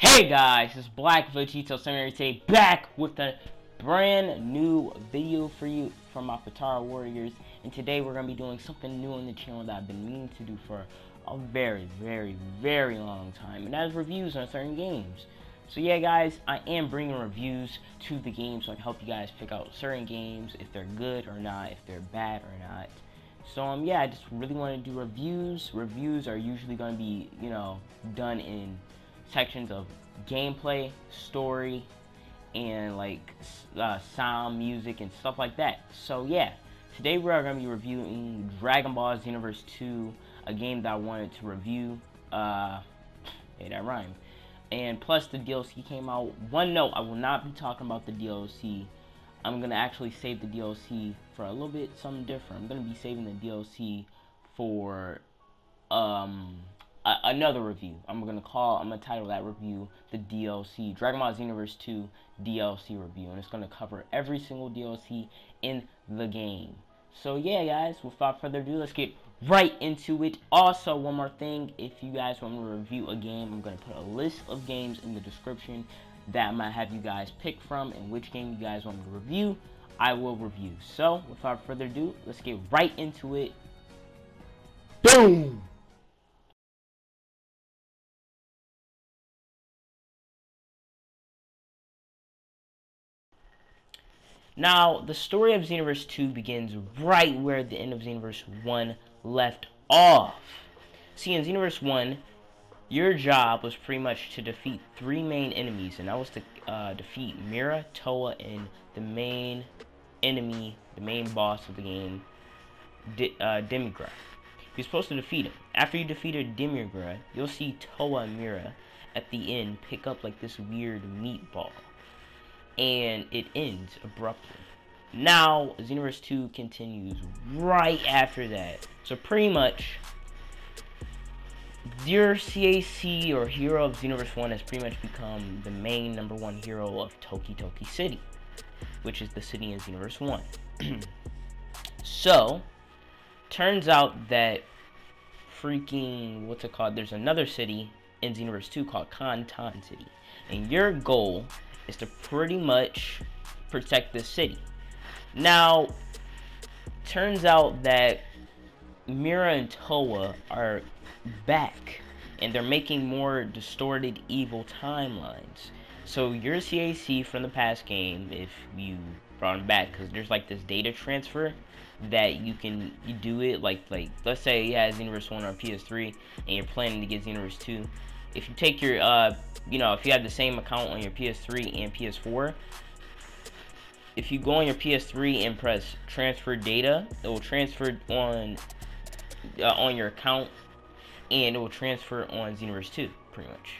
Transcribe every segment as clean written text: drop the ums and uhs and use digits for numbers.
Hey guys, it's Black Vegito Seminary today, back with a brand new video for you from my Fatara Warriors. And today we're going to be doing something new on the channel that I've been meaning to do for a very long time. And that is reviews on certain games. So yeah guys, I am bringing reviews to the game so I can help you guys pick out certain games, if they're good or not, if they're bad or not. So yeah, I just really want to do reviews. Reviews are usually going to be, done in sections of gameplay, story, and like sound, music, and stuff like that. So yeah, today we are going to be reviewing Dragon Ball Xenoverse 2, a game that I wanted to review. Hey, that rhymed. And plus the DLC came out. One note, I will not be talking about the DLC. I'm going to actually save the DLC for a little bit something different. I'm going to be saving the DLC for another review. I'm gonna title that review the DLC, Dragon Ball Xenoverse 2 DLC review, and it's gonna cover every single DLC in the game. So yeah guys, without further ado, let's get right into it. Also, one more thing, if you guys want me to review a game, I'm gonna put a list of games in the description that I might have you guys pick from, and which game you guys want me to review, I will review. So without further ado, let's get right into it. Boom! Now, the story of Xenoverse 2 begins right where the end of Xenoverse 1 left off. See, in Xenoverse 1, your job was pretty much to defeat three main enemies, and that was to defeat Mira, Toa, and the main enemy, the main boss of the game, Demigra. You're supposed to defeat him. After you defeated Demigra, you'll see Toa and Mira at the end pick up like this weird meatball. And it ends abruptly. Now, Xenoverse 2 continues right after that. So pretty much, your CAC or hero of Xenoverse 1 has pretty much become the main #1 hero of Toki Toki City, which is the city in Xenoverse 1. So, turns out that freaking, there's another city in Xenoverse 2 called Kantan City. And your goal is to pretty much protect this city. Now, turns out that Mira and Toa are back, and they're making more distorted evil timelines. So your CAC from the past game, if you brought them back, because there's like this data transfer that you do it, like let's say you had Xenoverse 1 on PS3 and you're planning to get Xenoverse 2. If you take your if you have the same account on your PS3 and PS4, if you go on your PS3 and press transfer data, it will transfer on your account, and it will transfer on Xenoverse 2 pretty much.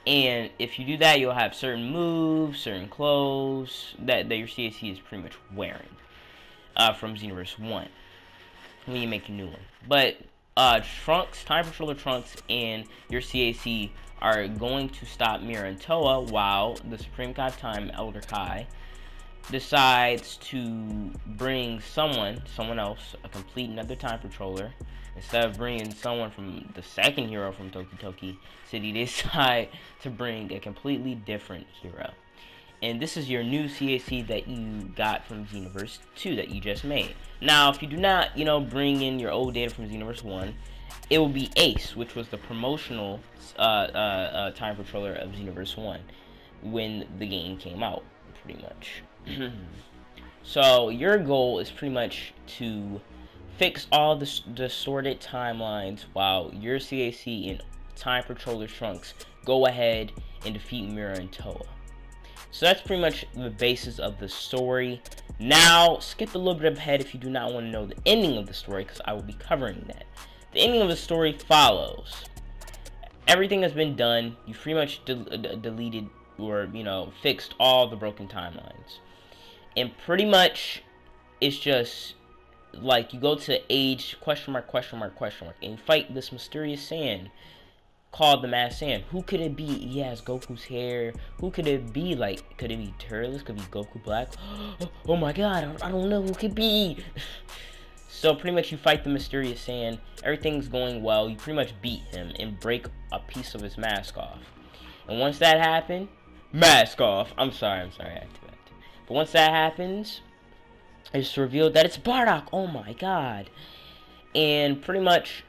And if you do that, you'll have certain moves, certain clothes that your CAC is pretty much wearing from Xenoverse 1 when you make a new one. But Trunks, Time Patroller Trunks, and your CAC are going to stop Mira and Toa while the Supreme God of Time, Elder Kai, decides to bring someone else, a complete another Time Patroller. Instead of bringing someone from the second hero from Toki Toki City, they decide to bring a completely different hero. And this is your new CAC that you got from Xenoverse 2 that you just made. Now, if you do not, bring in your old data from Xenoverse 1, it will be Ace, which was the promotional Time Patroller of Xenoverse 1 when the game came out, pretty much. So, your goal is pretty much to fix all the distorted timelines while your CAC and Time Patroller Trunks go ahead and defeat Mira and Toa. So that's pretty much the basis of the story. Now, skip a little bit ahead if you do not want to know the ending of the story, because I will be covering that. The ending of the story follows. Everything has been done. You pretty much deleted or, fixed all the broken timelines. And pretty much, it's just, like, you go to age, question mark, and you fight this mysterious sand called the Masked Sand. Who could it be? He has Goku's hair. Who could it be? Like, could it be Turles? Could it be Goku Black? Oh my god, I don't know who it could be. So pretty much you fight the mysterious sand. Everything's going well. You pretty much beat him and break a piece of his mask off. And once that happened, mask off. I'm sorry, I had to. But once that happens, it's revealed that it's Bardock. Oh my god. And pretty much,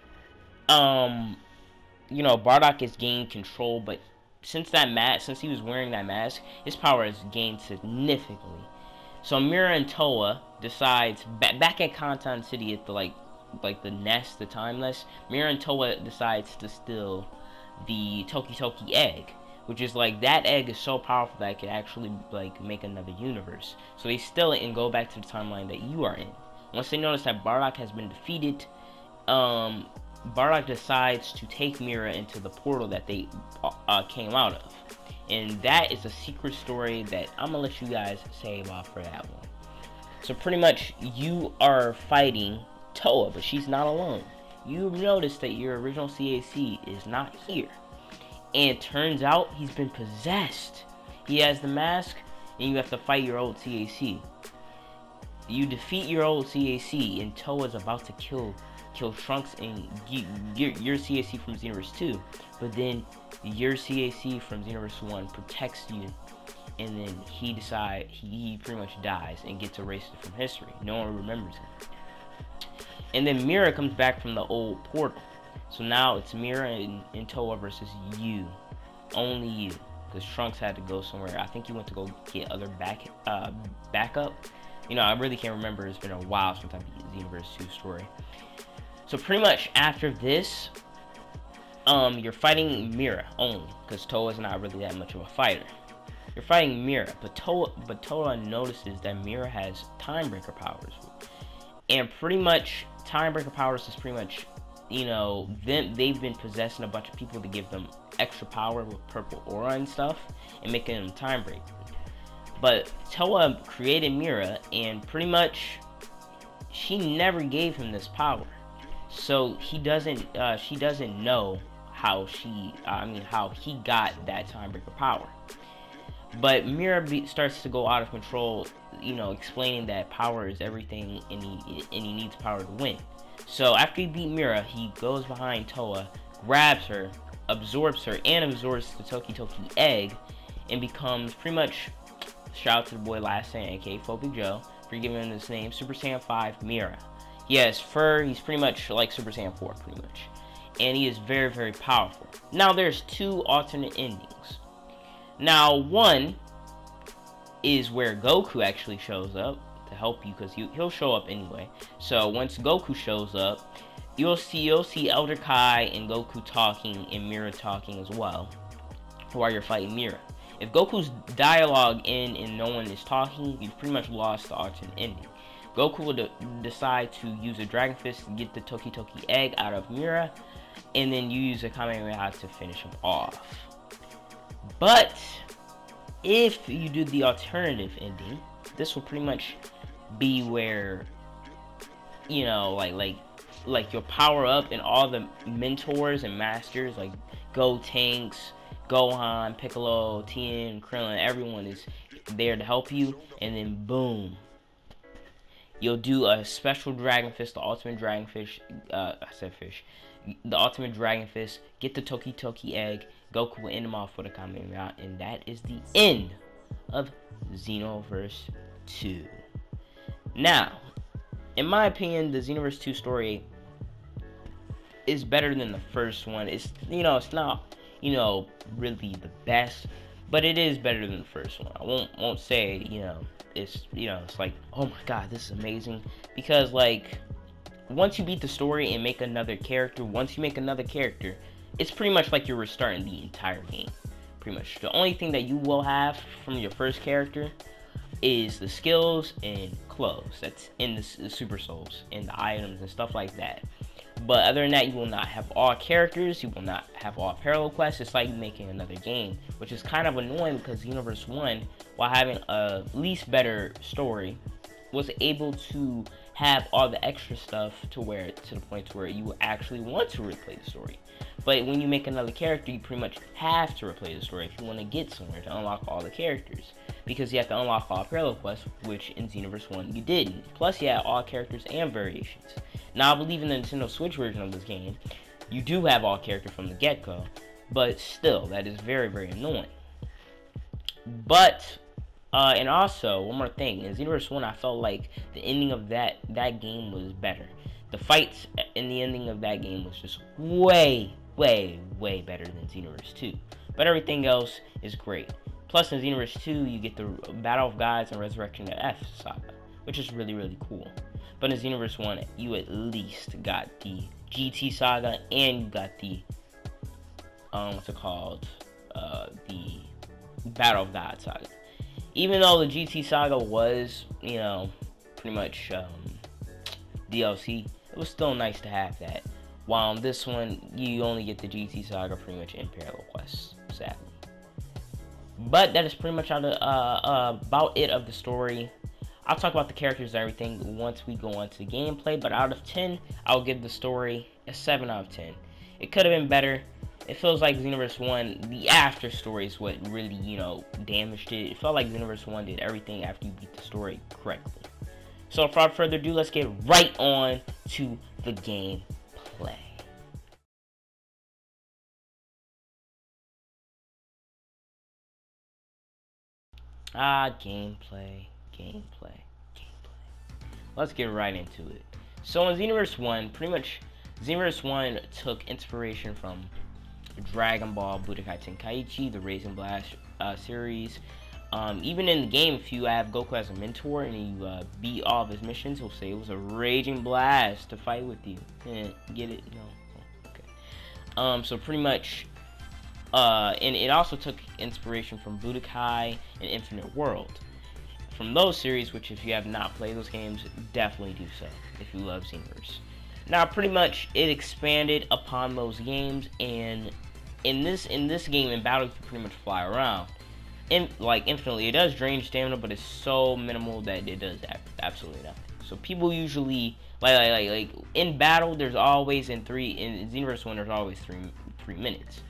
you know, Bardock has gained control, but since he was wearing that mask, his power has gained significantly. So Mira and Toa decides, back at Kantan City at the like the nest, the timeless, Mira and Toa decides to steal the Toki egg, which is like, that egg is so powerful that it could actually like make another universe. So they steal it and go back to the timeline that you are in. Once they notice that Bardock has been defeated, Bardock decides to take Mira into the portal that they came out of. And that is a secret story that I'm gonna let you guys save off for that one. So pretty much you are fighting Toa, but she's not alone. You notice that your original CAC is not here. And it turns out he's been possessed. He has the mask, and you have to fight your old CAC. You defeat your old CAC, and Toa's about to kill Trunks and your CAC from Xenoverse 2. But then your CAC from Xenoverse 1 protects you, and then he pretty much dies and gets erased from history. No one remembers him. And then Mira comes back from the old portal. So now it's Mira and Toa versus you. Only you. Because Trunks had to go somewhere. I think he went to go get other backup. You know, I really can't remember. It's been a while since I beat Xenoverse 2 story. So pretty much after this, you're fighting Mira only. Because Toa's not really that much of a fighter. You're fighting Mira. But Toa notices that Mira has Timebreaker powers. And pretty much, Timebreaker powers is pretty much, you know, they've been possessing a bunch of people to give them extra power with purple aura and stuff, and making them Timebreaker. But Toa created Mira, and pretty much, she never gave him this power. So she doesn't know how he got that Timebreaker power. But Mira starts to go out of control, you know, explaining that power is everything, and he needs power to win. So after he beat Mira, he goes behind Toa, grabs her, absorbs her, and absorbs the Toki egg, and becomes pretty much, shout out to the boy Last Saiyan, aka Phobic Joe, for giving him this name, Super Saiyan 5 Mira. He has fur, he's pretty much like Super Saiyan 4, pretty much. And he is very, very powerful. Now there's two alternate endings. Now one is where Goku actually shows up to help you, because he'll show up anyway. So once Goku shows up, you'll see Elder Kai and Goku talking, and Mira talking as well while you're fighting Mira. If Goku's dialogue in and no one is talking, you've pretty much lost the alternate ending. Goku will decide to use a Dragon Fist to get the Toki egg out of Mira, and then you use a Kamehameha to finish him off. But if you do the alternative ending, this will pretty much be where, you know, like you'll power up, and all the mentors and masters like Gotenks, Gohan, Piccolo, Tien, Krillin, everyone is there to help you, and then boom, you'll do a special Dragon Fist, the Ultimate Dragon Fish. The Ultimate Dragon Fist. Get the Toki egg. Goku will end him off with a Kamehameha, and that is the end of Xenoverse 2. Now, in my opinion, the Xenoverse 2 story is better than the first one. It's, you know, it's not, you know, really the best, but it is better than the first one. I won't say, you know, it's, you know, it's like, oh my god, this is amazing, because like, once you beat the story and make another character, it's pretty much like you're restarting the entire game. Pretty much. The only thing that you will have from your first character is the skills and clothes that's in the Super Souls and the items and stuff like that. But other than that, you will not have all characters, you will not have all parallel quests. It's like making another game, which is kind of annoying, because Xenoverse 1, while having a least better story, was able to have all the extra stuff to the point to where you actually want to replay the story. But when you make another character, you pretty much have to replay the story if you want to get somewhere to unlock all the characters, because you have to unlock all parallel quests, which in Xenoverse 1 you didn't. Plus you had all characters and variations. Now I believe in the Nintendo Switch version of this game, you do have all characters from the get-go, but still, that is very, very annoying. But and also one more thing, in Xenoverse 1, I felt like the ending of that game was better. The fights in the ending of that game was just way, way, way better than Xenoverse 2. But everything else is great. Plus, in Xenoverse 2, you get the Battle of Gods and Resurrection of F saga, which is really, really cool. But in Xenoverse 1, you at least got the GT saga, and you got the what's it called? The Battle of Gods saga. Even though the GT saga was, you know, pretty much DLC, it was still nice to have that. While on this one, you only get the GT saga pretty much in parallel quests, sadly. But that is pretty much about it of the story. I'll talk about the characters and everything once we go on to the gameplay, but out of 10, I'll give the story a 7 out of 10. It could have been better. It feels like Xenoverse 1, the after story is what really, you know, damaged it. It felt like Xenoverse 1 did everything after you beat the story correctly. So without further ado, let's get right on to the gameplay. Gameplay. Let's get right into it. So in Xenoverse 1, pretty much, Xenoverse 1 took inspiration from Dragon Ball Budokai Tenkaichi, the Raisin Blast series. Even in the game, if you have Goku as a mentor and you beat all of his missions, he'll say it was a raging blast to fight with you. Get it? No. Okay. So pretty much, and it also took inspiration from Budokai and Infinite World. From those series, which if you have not played those games, definitely do so if you love Xenoverse. Now, pretty much, it expanded upon those games, and in this game, in battle, you can pretty much fly around. Like infinitely, it does drain stamina, but it's so minimal that it does absolutely nothing. So people usually like in battle, there's always in Xenoverse 1, there's always three minutes.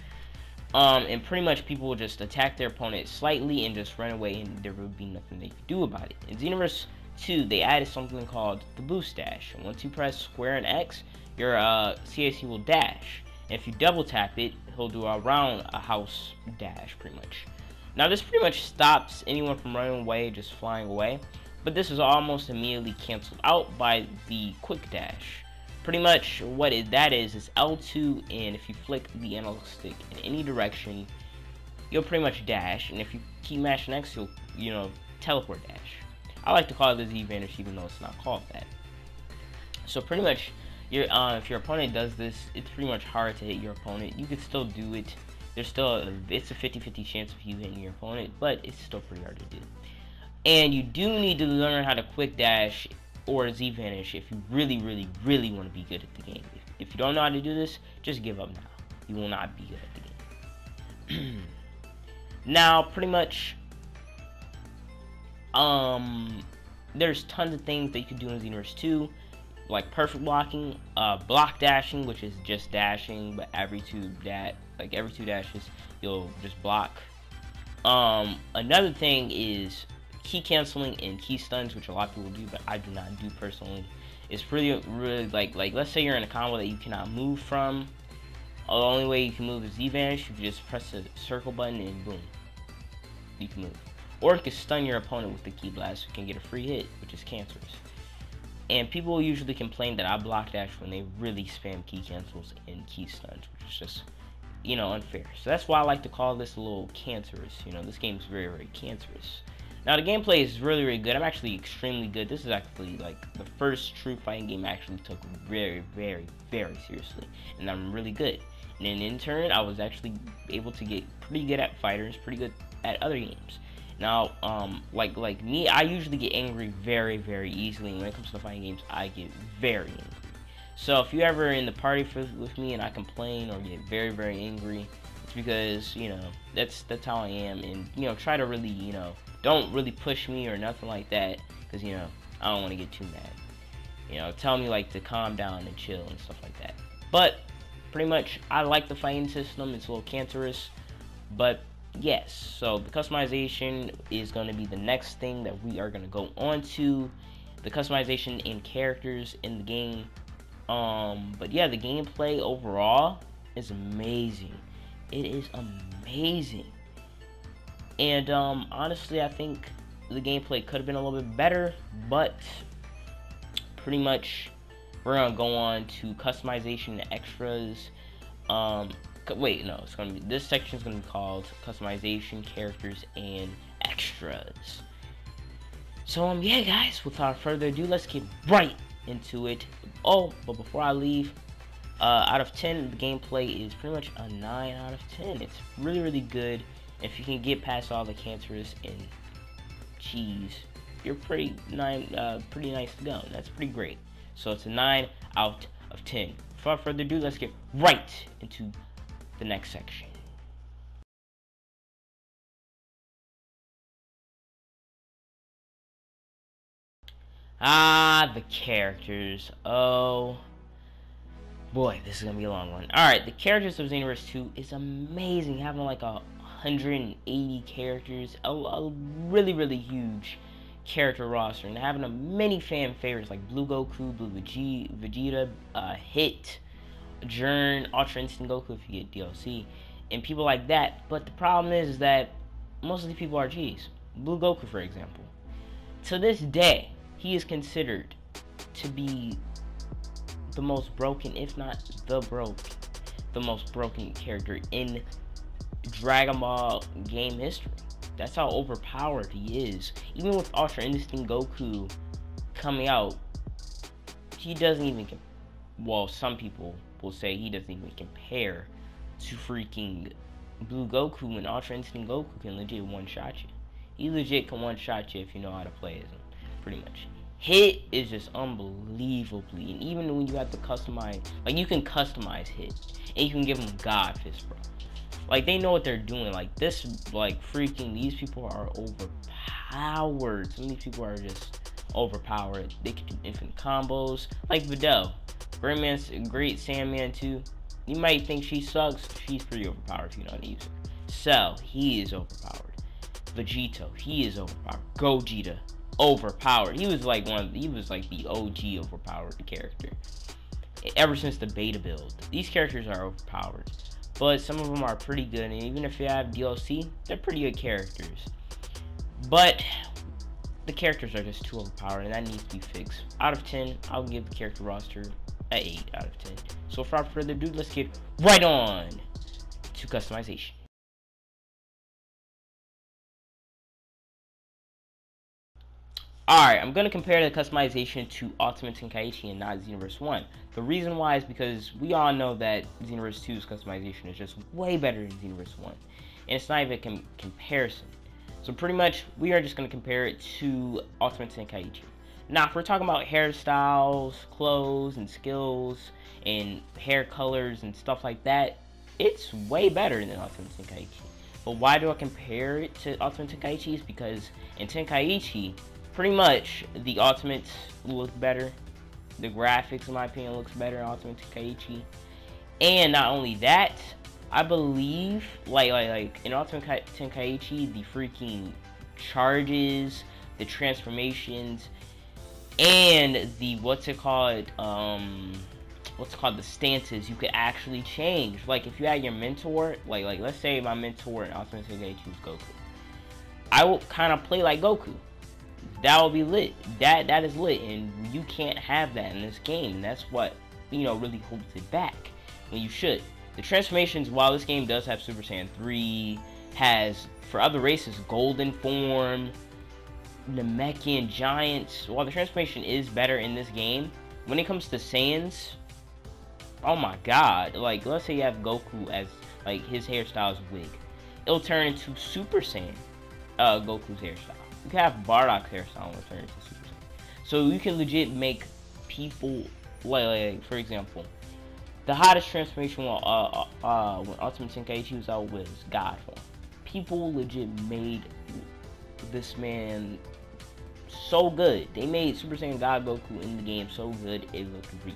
And pretty much people will just attack their opponent slightly and just run away, and there will be nothing they can do about it. In Xenoverse 2, they added something called the boost dash. And once you press square and X, your CAC will dash. And if you double tap it, he'll do around a house dash, pretty much. Now, this pretty much stops anyone from running away, just flying away. But this is almost immediately canceled out by the quick dash. Pretty much what that is L2, and if you flick the analog stick in any direction, you'll pretty much dash. And if you keep mashing X, you'll, you know, teleport dash. I like to call it the Z vanish, even though it's not called that. So pretty much, if your opponent does this, it's pretty much hard to hit your opponent. You can still do it. It's a 50-50 chance of you hitting your opponent, but it's still pretty hard to do. And you do need to learn how to quick dash or Z vanish if you really, really, really want to be good at the game. If you don't know how to do this, just give up now. You will not be good at the game. Now, pretty much, there's tons of things that you can do in Xenoverse 2, like perfect blocking, block dashing, which is just dashing, but every two dashes, you'll just block. Another thing is key canceling and key stuns, which a lot of people do, but I do not do personally. It's really like let's say you're in a combo that you cannot move from. The only way you can move is Z vanish. You can just press the circle button and boom, you can move. Or you can stun your opponent with the key blast. You can get a free hit, which is cancerous. And people usually complain that I block dash when they really spam key cancels and key stuns, which is just, you know, unfair. So that's why I like to call this a little cancerous. You know, this game is very, very cancerous. Now, the gameplay is really, really good. I'm actually extremely good. This is actually, like, the first true fighting game I actually took very, very, very seriously. And I'm really good. And then in turn, I was actually able to get pretty good at fighters, pretty good at other games. Now, like me, I usually get angry very, very easily. And when it comes to fighting games, I get very angry. So if you're ever in the party with me and I complain or get very, very angry, it's because, you know, that's how I am. And, you know, try to really, you know, don't really push me or nothing like that, because, you know, I don't want to get too mad. You know, tell me, like, to calm down and chill and stuff like that. But pretty much, I like the fighting system. It's a little cancerous, but yes. So the customization is going to be the next thing that we are going to go on to. The customization in characters in the game. But yeah, the gameplay overall is amazing. It is amazing. And honestly, I think the gameplay could have been a little bit better, but pretty much we're gonna go on to customization and extras. Wait, no, it's gonna be, this section is gonna be called customization, characters, and extras. So yeah, guys, without further ado, let's get right into it. Oh, but before I leave, out of 10, the gameplay is pretty much a 9 out of 10. It's really, really good. If you can get past all the cancerous and cheese, you're pretty nice to go. That's pretty great. So it's a 9 out of 10. Without further ado, let's get right into the next section. The characters. Oh boy, this is gonna be a long one. Alright, the characters of Xenoverse 2 is amazing. Having like 180 characters, a really, really huge character roster, and having many fan favorites like Blue Goku, Blue Vegeta, Hit, Jern, Ultra Instinct Goku if you get DLC, and people like that. But the problem is that most of the people are G's. Blue Goku, for example, to this day, he is considered to be the most broken, if not the most broken character in Dragon Ball game history. That's how overpowered he is. Even with Ultra Instinct Goku coming out, he doesn't even well, some people will say he doesn't even compare to freaking Blue Goku, and Ultra Instinct Goku can legit one-shot you. He legit can one-shot you if you know how to play as him, pretty much. Hit is just unbelievably, and even when you have to customize, like you can customize Hit, and you can give him God Fist, bro. Like they know what they're doing. Like this, like freaking, these people are overpowered. Some of these people are just overpowered. They can do infinite combos, like Videl. Great Sandman too. You might think she sucks. She's pretty overpowered if you know how to use her. Cell, he is overpowered. Vegito, he is overpowered. Gogeta, overpowered. He was like the OG overpowered character. Ever since the beta build, these characters are overpowered. But some of them are pretty good, and even if you have DLC, they're pretty good characters. But the characters are just too overpowered, and that needs to be fixed. Out of 10, I'll give the character roster an 8 out of 10. So without further ado, let's get right on to customization. Alright, I'm going to compare the customization to Ultimate Tenkaichi and not Xenoverse 1. The reason why is because we all know that Xenoverse 2's customization is just way better than Xenoverse 1. And it's not even a comparison. So pretty much, we are just going to compare it to Ultimate Tenkaichi. Now, if we're talking about hairstyles, clothes, and skills, and hair colors, and stuff like that, it's way better than Ultimate Tenkaichi. But why do I compare it to Ultimate Tenkaichi? Is because in Tenkaichi, pretty much, the Ultimates look better. The graphics, in my opinion, looks better in Ultimate Tenkaichi. And not only that, I believe, like in Ultimate Tenkaichi, the freaking charges, the transformations, and the the stances you could actually change. Like if you had your mentor, like let's say my mentor in Ultimate Tenkaichi was Goku, I will kind of play like Goku. That will be lit. That is lit, and you can't have that in this game. And that's what, you know, really holds it back when you should. The transformations, while this game does have Super Saiyan 3, has for other races Golden Form, Namekian Giants. While the transformation is better in this game, when it comes to Saiyans, oh my god, like let's say you have Goku as like his hairstyle is wig, it'll turn into Super Saiyan Goku's hairstyle. You can have Bardock's hairstyle and turn into Super Saiyan. So you can legit make people like for example, the hottest transformation when Ultimate Tenkaichi was out was God form. People legit made this man so good. They made Super Saiyan God Goku in the game so good it looked real.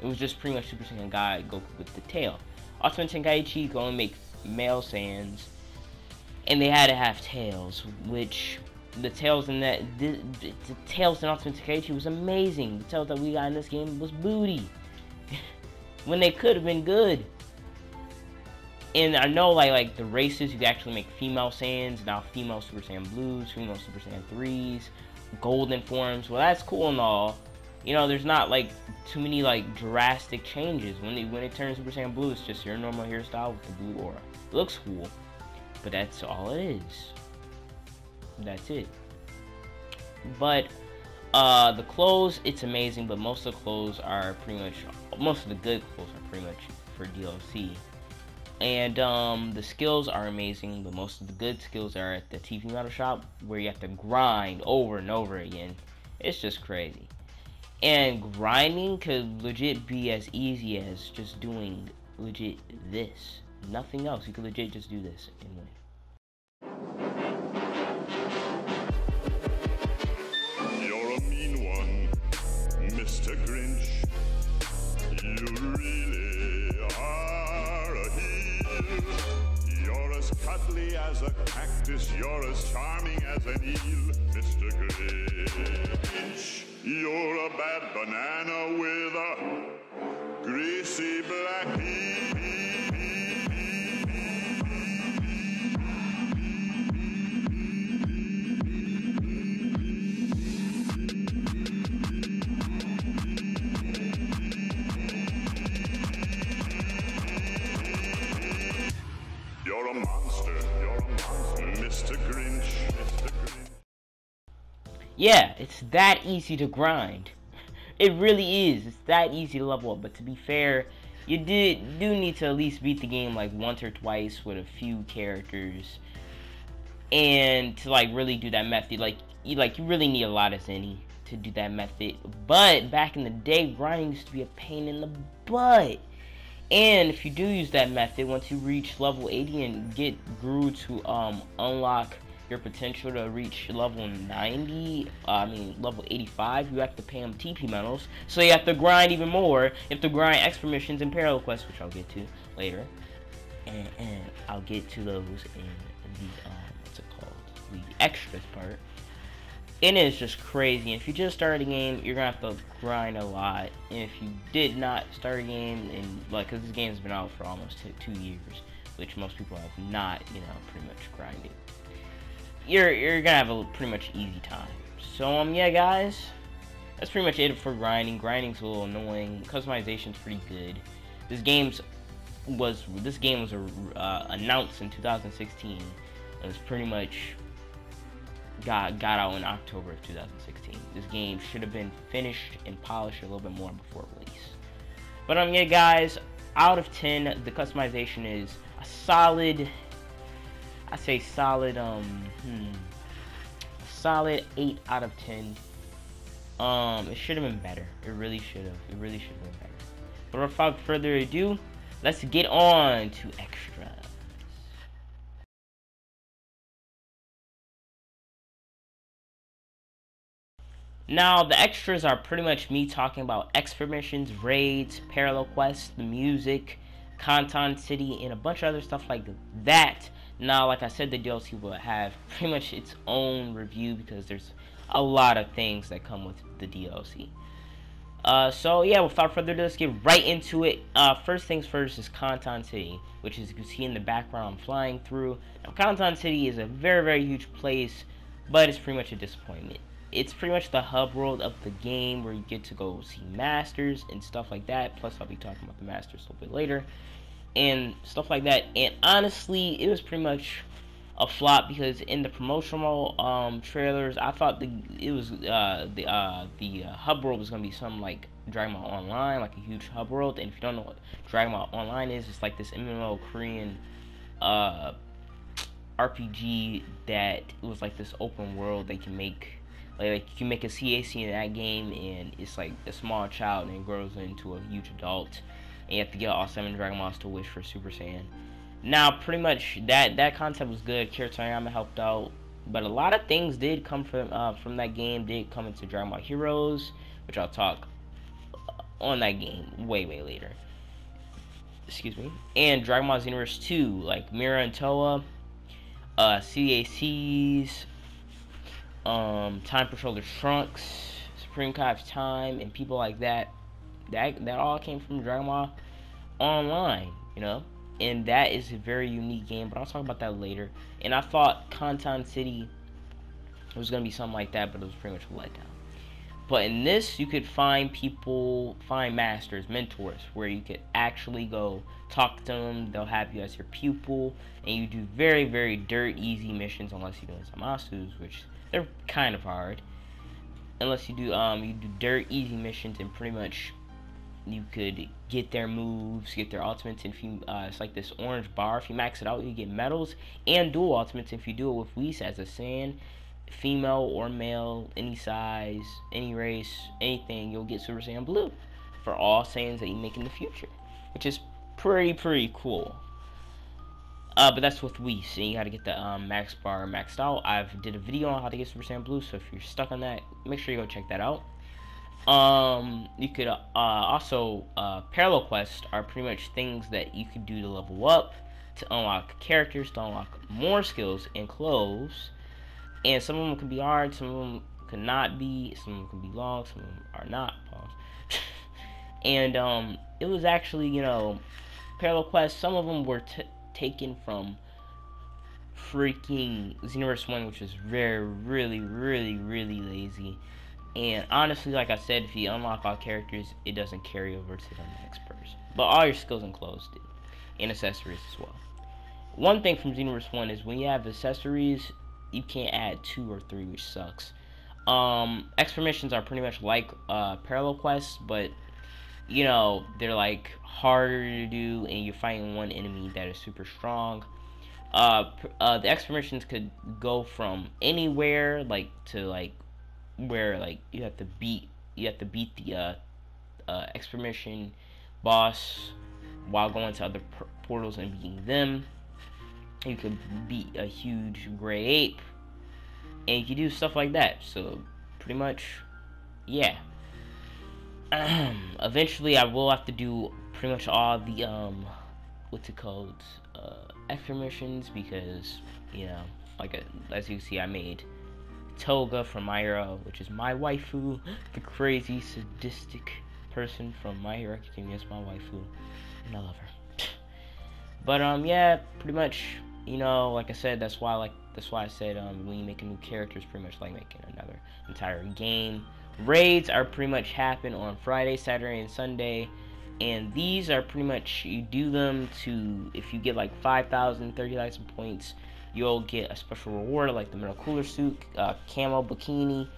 It was just pretty much Super Saiyan God Goku with the tail. Ultimate Tenkaichi you can only make male Saiyans, and they had to have tails, which the tails in the tails in Ultimate Tenkaichi was amazing. The tails that we got in this game was booty. When they could have been good. And I know like the races, you can actually make female Saiyans, now female Super Saiyan Blues, female Super Saiyan 3s, golden forms. Well, that's cool and all. You know, there's not like too many like drastic changes. When it turns Super Saiyan Blue, it's just your normal hairstyle with the blue aura. It looks cool, but that's all it is. That's it. But the clothes, it's amazing, but most of the clothes are pretty much, most of the good clothes are pretty much for DLC. And the skills are amazing, but most of the good skills are at the TV Metal Shop, where you have to grind over and over again. It's just crazy. And grinding could legit be as easy as just doing legit this. Nothing else. You could legit just do this and win. You're a mean one, Mr. Grinch. You really are a heel. You're as cuddly as a cactus. You're as charming as an eel, Mr. Grinch. You're a bad banana with a greasy black peel. You're a monster, Mr. Grinch, Mr. Grinch. Yeah, it's that easy to grind. It really is. It's that easy to level up. But to be fair, you do need to at least beat the game like once or twice with a few characters, and to like really do that method. You really need a lot of Zenny to do that method. But back in the day, grinding used to be a pain in the butt. And if you do use that method, once you reach level 80 and get Gru to unlock your potential to reach level 90, level 85, you have to pay them TP medals. So you have to grind even more. You have to grind extra missions and parallel quests, which I'll get to later. And I'll get to those in the, what's it called? The extras part. And it's just crazy. And if you just started a game, you're gonna have to grind a lot. And if you did not start a game, and like, cause this game's been out for almost 2 years, which most people have not, pretty much grinded, you're gonna have a pretty much easy time. So yeah, guys, that's pretty much it for grinding. Grinding's a little annoying. Customization's pretty good. This game was announced in 2016. It was pretty much got out in October of 2016. This game should have been finished and polished a little bit more before release. But yeah, guys, out of 10, the customization is a solid, I say solid solid 8 out of 10. It should have been better. It really should have. It really should have been better. But without further ado, let's get on to extras. Now, the extras are pretty much me talking about extra missions, raids, parallel quests, the music, Content City, and a bunch of other stuff like that. Now, like I said, the DLC will have pretty much its own review because there's a lot of things that come with the DLC. So yeah, without further ado, let's get right into it. First things first is Content City, which is, you can see in the background, I'm flying through. Now, Content City is a very, very huge place, but it's pretty much a disappointment. It's pretty much the hub world of the game where you get to go see masters and stuff like that. Plus, I'll be talking about the masters a little bit later and stuff like that. And honestly, it was pretty much a flop because in the promotional trailers, I thought the hub world was gonna be something like Dragon Ball Online, like a huge hub world. And if you don't know what Dragon Ball Online is, it's like this MMO Korean RPG that was like this open world they can make. Like you can make a CAC in that game, and it's like a small child and it grows into a huge adult, and you have to get all 7 Dragon Balls to wish for Super Saiyan. Now, pretty much that concept was good. Kira Toriyama helped out, but a lot of things did come from that game. Did come into Dragon Ball Heroes, which I'll talk on that game way later. Excuse me. And Dragon Ball Xenoverse 2, like Mira and Toa, CACs. Time Patroller Trunks, Supreme Kai's Time, and people like that. That all came from Dragon Ball Online, and that is a very unique game, but I'll talk about that later. And I thought Conton City was gonna be something like that, but it was pretty much a letdown. But in this, you could find people, find masters, mentors, where you could actually go talk to them. They'll have you as your pupil, and you do very, very dirt easy missions, unless you're doing Zamasus, which they're kind of hard. Unless you do dirt easy missions, and pretty much you could get their moves, get their ultimates. And if you, it's like this orange bar. If you max it out, you get medals and dual ultimates. If you do it with Whis as a Saiyan, female or male, any size, any race, anything, you'll get Super Saiyan Blue for all Saiyans that you make in the future, which is pretty cool. But that's with Whis, and you gotta get the max bar maxed out. I've did a video on how to get Super Saiyan Blue, so if you're stuck on that, make sure you go check that out. You could also parallel quests are pretty much things that you could do to level up, to unlock characters, to unlock more skills and clothes. And some of them can be hard, some of them could not be, some of them can be long, some of them are not. And it was actually, you know, parallel quests. Some of them were taken from freaking Xenoverse 1, which was really lazy. And honestly, like I said, if you unlock all characters, it doesn't carry over to the next person. But all your skills and clothes do. And accessories as well. One thing from Xenoverse 1 is when you have accessories, you can't add 2 or 3, which sucks. Extra missions are pretty much like parallel quests, but you know, they're like harder to do, and you're fighting one enemy that is super strong. The extra missions could go from anywhere, like to like where like you have to beat the extra mission boss while going to other portals and beating them. You could beat a huge gray ape, and you can do stuff like that. So pretty much, yeah. Eventually I will have to do pretty much all the what's it called, extra missions, because you know, like as you can see, I made Toga from My Hero, which is my waifu, the crazy sadistic person from My Hero Academia is my waifu, and I love her. But yeah, pretty much, you know, like I said, that's why I said when you make a new character, it's pretty much like making another entire game. Raids are pretty much happen on Friday, Saturday, and Sunday, and these are pretty much, you do them to, if you get like 5,000, 30,000 points, you'll get a special reward like the middle cooler suit, camo bikini,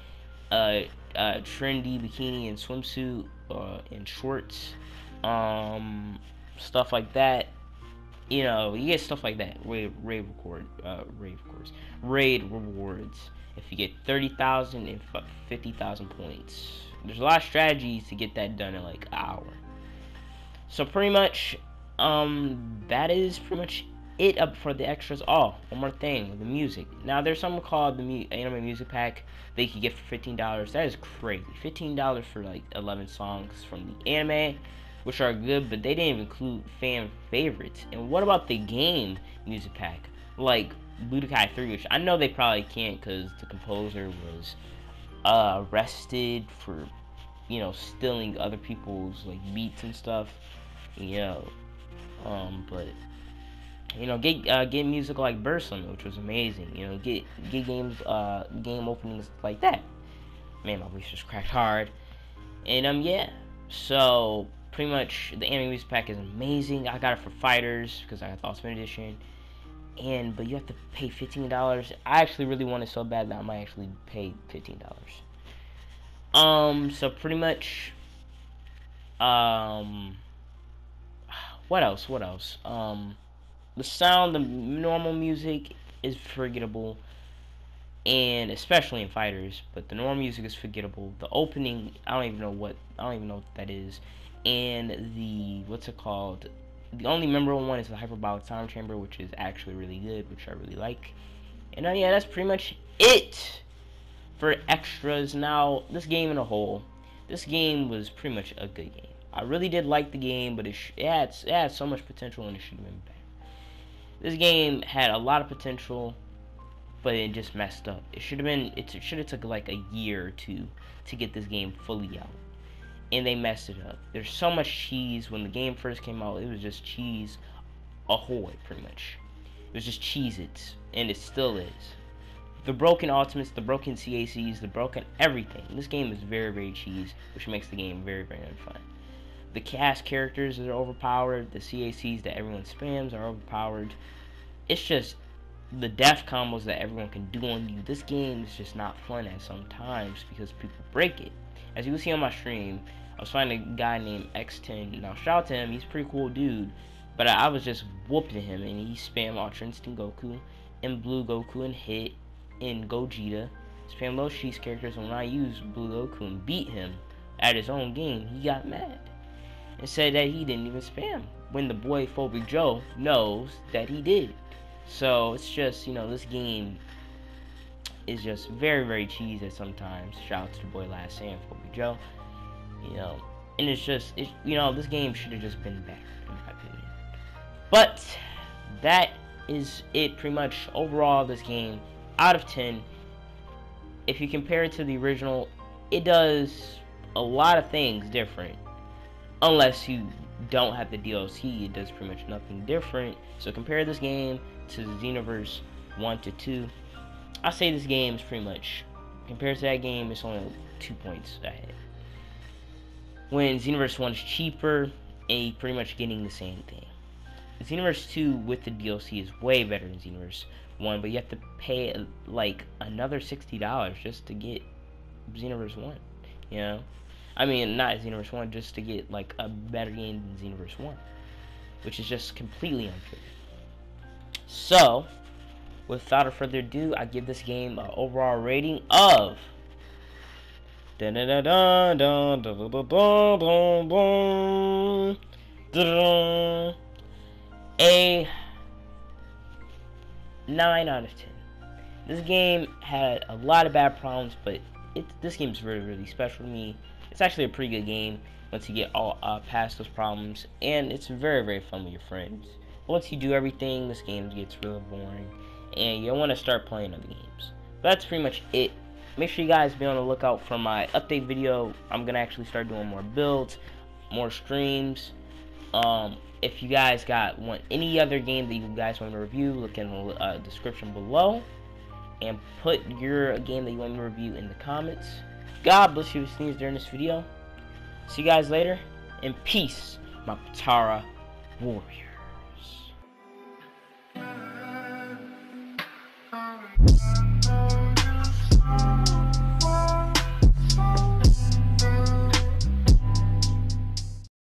trendy bikini and swimsuit, and shorts, stuff like that. You know, you get stuff like that. Raid rewards. If you get 30,000 and 50,000 points, there's a lot of strategies to get that done in like an hour. So pretty much, that is pretty much it up for the extras. Oh, one more thing, the music. Now there's something called the anime music pack that you can get for $15. That is crazy. $15 for like 11 songs from the anime, which are good, but they didn't include fan favorites. And what about the game music pack, like Budokai 3, which I know they probably can't because the composer was arrested for, you know, stealing other people's like beats and stuff, you know. But you know, get music like Bursum, which was amazing. You know, get games, game openings like that. Man, my voice just cracked hard. And yeah, so pretty much the anime music pack is amazing. I got it for FighterZ because I got the Ultimate Edition. But you have to pay $15. I actually really want it so bad that I might actually pay $15. So pretty much, what else? The sound, the normal music is forgettable, and especially in FighterZ, but the normal music is forgettable. The opening, I don't even know what that is. And the, what's it called? The only memorable one is the Hyperbolic Sound Chamber, which is actually really good, which I really like. And yeah, that's pretty much it for extras. Now, this game in a whole, this game was pretty much a good game. I really did like the game, but it had so much potential, and it should have been better. This game had a lot of potential, but it just messed up. It should have took like a year or two to get this game fully out, and they messed it up. There's so much cheese. When the game first came out, it was just cheese Ahoy, pretty much. It was just Cheez-Its, and it still is. The broken ultimates, the broken CACs, the broken everything. This game is very, very cheese, which makes the game very, very unfun. The cast characters are overpowered. The CACs that everyone spams are overpowered. It's just the death combos that everyone can do on you. This game is just not fun at sometimes because people break it. As you can see on my stream, I was finding a guy named X10. Now, shout out to him. He's a pretty cool dude. But I was just whooping him, and he spammed Ultra Instinct Goku, and Blue Goku, and Hit, and Gogeta. Spam those cheese characters, and when I used Blue Goku and beat him at his own game, he got mad. And said that he didn't even spam. When the boy Phobic Joe knows that he did. So, it's just, you know, this game is just very, very cheesy at sometimes. Shout out to the boy Last Sam, Phobic Joe. You know, and it's just, you know, this game should have just been better, in my opinion. But, that is it pretty much. Overall, this game, out of 10, if you compare it to the original, it does a lot of things different. Unless you don't have the DLC, it does pretty much nothing different. So compare this game to Xenoverse 1 to 2. I say this game is pretty much, compared to that game, it's only 2 points ahead. When Xenoverse 1 is cheaper, and you're pretty much getting the same thing. Xenoverse 2 with the DLC is way better than Xenoverse 1, but you have to pay like another $60 just to get Xenoverse 1, you know? I mean, not Xenoverse 1, just to get like a better game than Xenoverse 1, which is just completely unfair. So, without further ado, I give this game an overall rating of a 9 out of 10. This game had a lot of bad problems, but this game's really, really special to me. It's actually a pretty good game once you get all past those problems, and it's very, very fun with your friends. But once you do everything, this game gets really boring, and you don't want to start playing other games. But that's pretty much it. Make sure you guys be on the lookout for my update video. I'm gonna actually start doing more builds, more streams. If you guys want any other game that you guys want to review, look in the description below, and put your game that you want me to review in the comments. God bless you if you sneeze during this video. See you guys later, and peace, my Patara warrior.